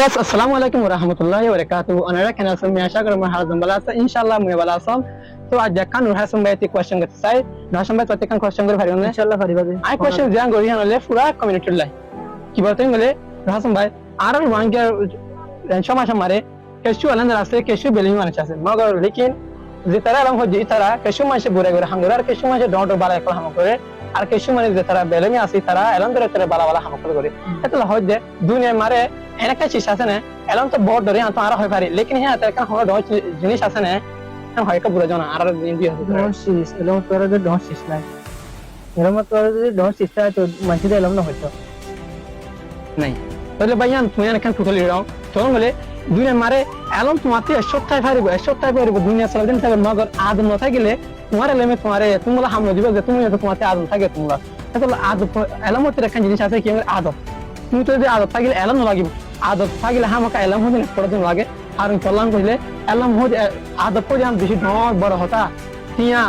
viewers আসসালামু আলাইকুম ওয়া রাহমাতুল্লাহি ওয়া বারাকাতুহু আনারা কেন আছেন আমি আশা করি আমার হালদম ভালো আছে ইনশাআল্লাহ আমি ভালো আছি তো আজ দেখান নূর হাসান ভাই একটি কোশ্চেন করতে চাই নূর হাসান ভাই প্রত্যেকখান কোশ্চেন করে পারিবেন ইনশাআল্লাহ পারিবা যে আই কোশ্চেন জান গরি হলে পুরা কমিউনিটি লাই কি বলতে গেলে নূর হাসান ভাই আর ওয়াঙ্গে সমস্যা মারে কেশু আলান আছে কেশু বেলিং মানে আছে মগর লেকিন যে তারা রং হজি তারা কেশু মাসে ঘুরে ঘুরে হাঙ্গুর আর কেশু মাসে ডট বালা একলা হাম করে আর কেশু মানে যে তারা বেলিং আছে তারা এলন ধরে তারা বালা বালা হাম করে এটা হচ্ছে দুনিয়া মারে একটা চিজ আছে না এলন তো বড় ধরে তো আর হয় পারে লেকিন হ্যাঁ তার কারণ হলো জিনিস আছে না হয় কা বুঝা জানা আর দিন দিয়ে ডন সিস এলো তোরা যে ডন সিস নাই এরম তোরা যদি ডন সিস থাকে তো মাঝে এলাম না হইতো নাই তাহলে ভাইয়ান তুমি এখান টোটালি রাও চলুন বলে দুনিয়া মারে এলন তোমাতে সপ্তাহে পারিব দুনিয়া চলে দিন তবে মগর আদম না থাকলে তোমার এলমে তোমারে তোমরা হামলা দিবে যে তুমি তো তোমাতে আদম থাকে তোমরা তাহলে আদম এলমতে একটা জিনিস আছে কি আদম তুমি তো যদি আদত থাকলে এলাম লাগিব আদত থাকলে হামাকা এলাম হতে পড়াদিন লাগে আর চললাম কইলে এলাম হতে আদত করে আমি বেশি বড় হতা টিয়া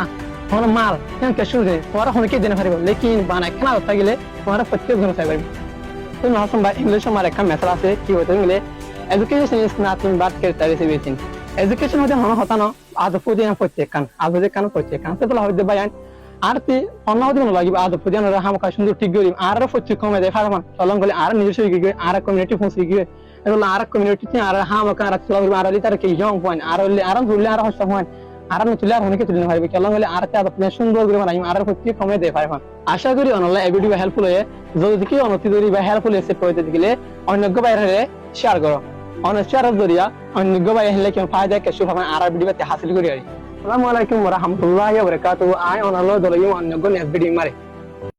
হন মাল কেন কে শুনছে তোমারা হনকে দিনে পারিব লেকিন বানাই কেন আদত থাকলে তোমারা প্রত্যেক জন চাই পারিব তো নরসম বা ইংলিশ আমার একটা মেথড আছে কি হতে গেলে education is nothing but characteristic education হতে হন হতা না আদত করে আমি প্রত্যেক কান আদত কান প্রত্যেক কান তো হইতে বায়ান আর তি অন্য দিন লাগিব আদত পুজান হামকা সুন্দর ঠিক করি আর প্রত্যেক কমে দেয় ফারমান চলন গলে আর নিজস্ব গিয়ে আর কমিউনিটি পৌঁছে গিয়ে এগুলো আর কমিউনিটি আর হামকা আর চলা আর লিটার কি জং পয়েন্ট আর ধরলে আর হস্ত পয়েন্ট আর তুলে আর অনেকে তুলে পারবে চলন গলে আর আদত সুন্দর করে বানাই আর প্রত্যেক কমে দেয় ফারমান আশা করি অনলাইন এই ভিডিও হেল্পফুল হয়ে যদি কি অনতি দরি বা হেল্পফুল এসে পড়তে গেলে অন্যজ্ঞ বাইরে শেয়ার করো অন্য শেয়ার দরিয়া অন্যজ্ঞ বাইরে হলে কেমন ফায়দা কেসু ভাবে আর ভিডিওতে হাসিল করি আসসালামু আলাইকুম ওয়া রাহমাতুল্লাহি ওয়া বারাকাতুহু I online Dariya অন্যজ্ঞ next video মারে